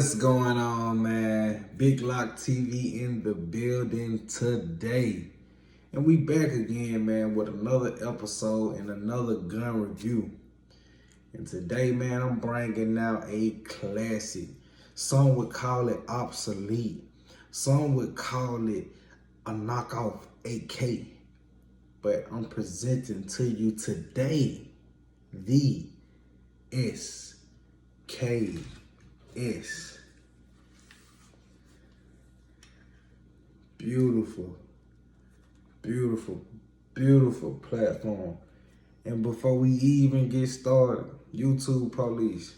What's going on, man? Big Lock TV in the building today. And we back again, man, with another episode and another gun review. And today, man, I'm bringing out a classic. Some would call it obsolete. Some would call it a knockoff AK. But I'm presenting to you today the SKS. Beautiful, beautiful, beautiful platform. And before we even get started, YouTube police,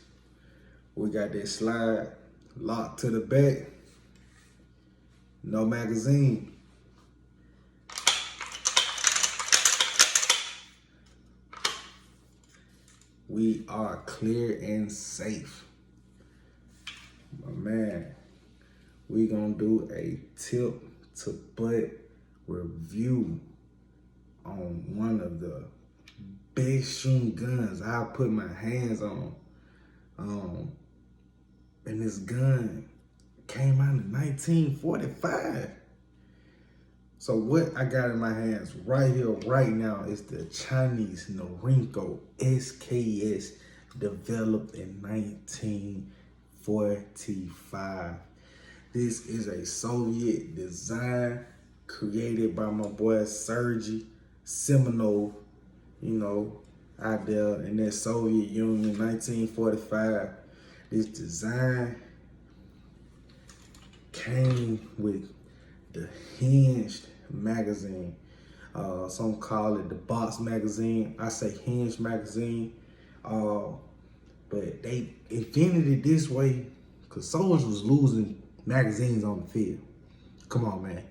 we got that slide locked to the back. No magazine. We are clear and safe. My man, we gonna do a tip to butt review on one of the best shooting guns I put my hands on. And this gun came out in 1945. So what I got in my hands right here, right now, is the Chinese Norinco SKS, developed in 1945. This is a Soviet design created by my boy Sergei Semenov, out there in that Soviet Union, 1945. This design came with the hinged magazine. Some call it the box magazine. I say hinged magazine. But they invented it this way because soldiers was losing magazines on the field. Come on, man.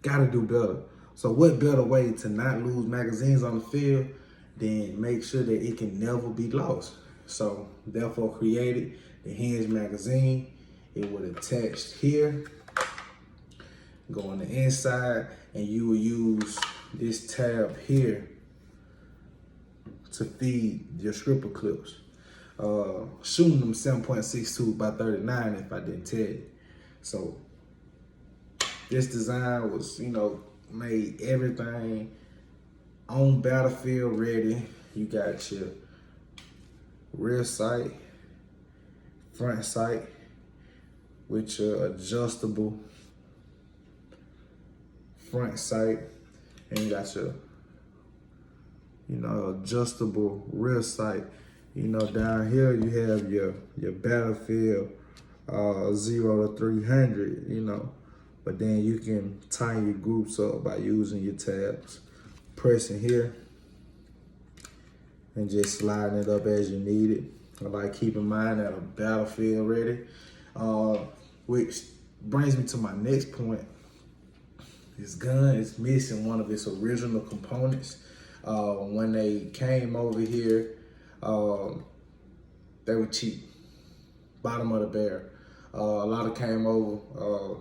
Gotta do better. So what better way to not lose magazines on the field than make sure that it can never be lost? So therefore created the hinged magazine. It would attach here, go on the inside, and you will use this tab here to feed your stripper clips. Shooting them 7.62 by 39 if I didn't tell you. So this design was, made everything on battlefield ready. You got your rear sight, front sight with your adjustable front sight, and you got your, adjustable rear sight. Down here you have your battlefield 0 to 300, but then you can tie your groups up by using your tabs, pressing here and just sliding it up as you need it. I like keep in mind that a battlefield ready, which brings me to my next point. This gun is missing one of its original components. When they came over here, they were cheap, bottom of the barrel. A lot of came over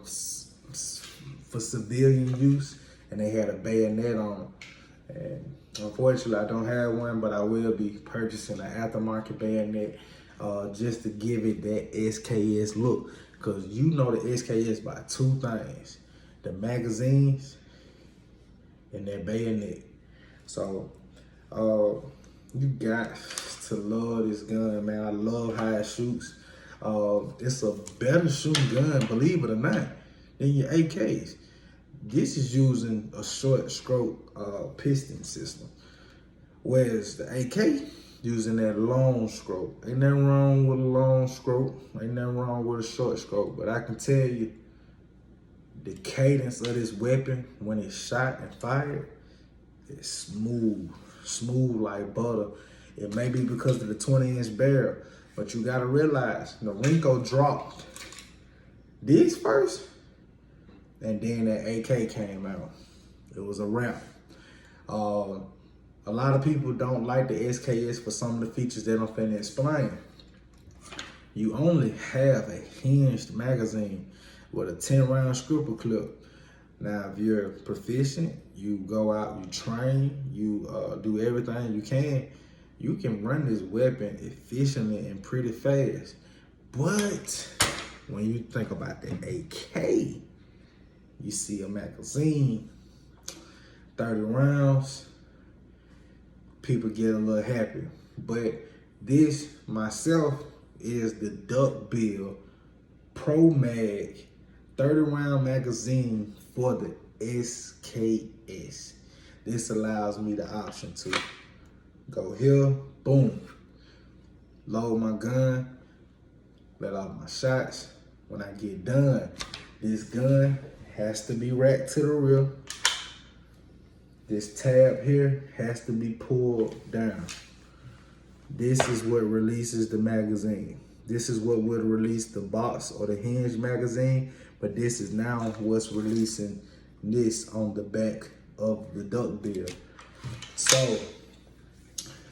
for civilian use, and they had a bayonet on them. And unfortunately, I don't have one, but I will be purchasing an aftermarket bayonet just to give it that SKS look. Because the SKS by two things: the magazines and that bayonet. So you got to love this gun, man. I love how it shoots. It's a better shooting gun, believe it or not, than your AKs. This is using a short stroke piston system, whereas the AK using that long stroke. Ain't nothing wrong with a long stroke. Ain't nothing wrong with a short stroke. But I can tell you, the cadence of this weapon when it's shot and fired is smooth like butter. It may be because of the 20-inch barrel, but you gotta realize Norinco dropped this first, and then that AK came out. It was a wrap. A lot of people don't like the SKS for some of the features that I'm finna explain. You only have a hinged magazine with a 10-round stripper clip. Now, if you're proficient, you go out, you train, you do everything you can run this weapon efficiently and pretty fast. But when you think about the AK, you see a magazine, 30 rounds, people get a little happy. But this, myself, is the Duckbill Pro Mag 30 round magazine for the SKS. This allows me the option to go here, boom, load my gun, let off my shots. When I get done, this gun has to be racked to the rear. This tab here has to be pulled down. This is what releases the magazine. This is what would release the box or the hinge magazine, but this is now what's releasing this on the back of the Duckbill. So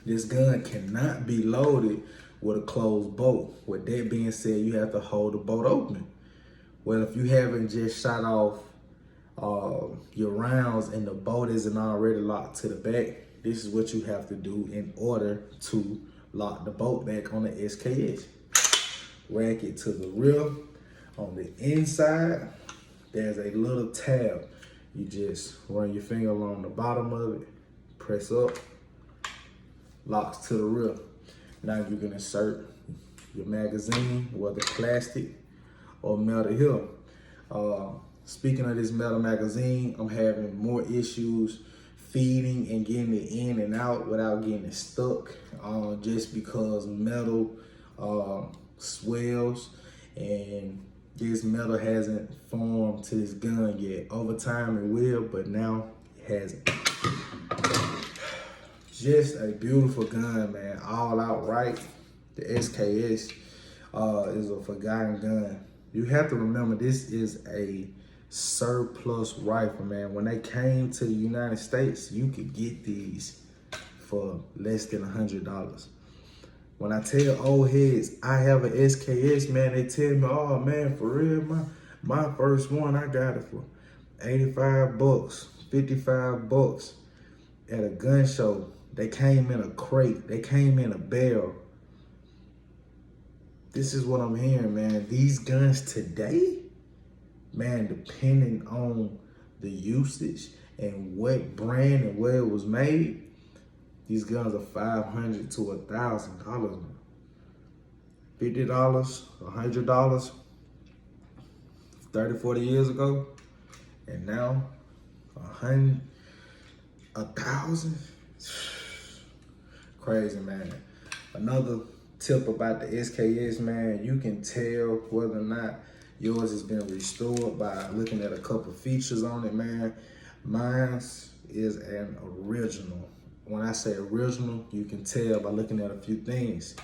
this gun cannot be loaded with a closed bolt. With that being said, you have to hold the bolt open. Well, if you haven't just shot off your rounds and the bolt isn't already locked to the back, this is what you have to do in order to lock the bolt back on the SKS. Rack it to the rear. On the inside, there's a little tab. You just run your finger along the bottom of it, press up, locks to the rear. Now you can insert your magazine, whether plastic or metal here. Speaking of this metal magazine, I'm having more issues feeding and getting it in and out without getting it stuck, just because metal swells and this metal hasn't formed to this gun yet. Over time it will, but now it hasn't. Just a beautiful gun, man. All out right. The SKS is a forgotten gun. You have to remember, this is a surplus rifle, man. When they came to the United States, you could get these for less than $100. When I tell old heads I have an SKS, man, they tell me, oh man, for real, my first one, I got it for 85 bucks, 55 bucks at a gun show. They came in a crate, they came in a barrel. This is what I'm hearing, man. These guns today, man, depending on the usage and what brand and where it was made, these guns are $500 to $1,000. $50, $100, 30, 40 years ago, and now $100, $1,000. Crazy, man. Another tip about the SKS, man, you can tell whether or not yours has been restored by looking at a couple features on it, man. Mine is an original. When I say original, you can tell by looking at a few things.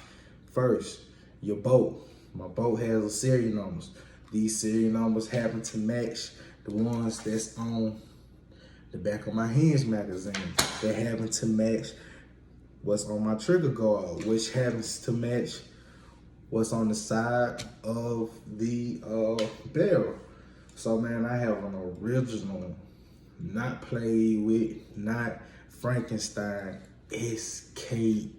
First, your bolt. My bolt has a serial numbers. These serial numbers happen to match the ones that's on the back of my hinge magazine. They happen to match what's on my trigger guard, which happens to match what's on the side of the barrel. So, man, I have an original, not played with, not Frankenstein SKS.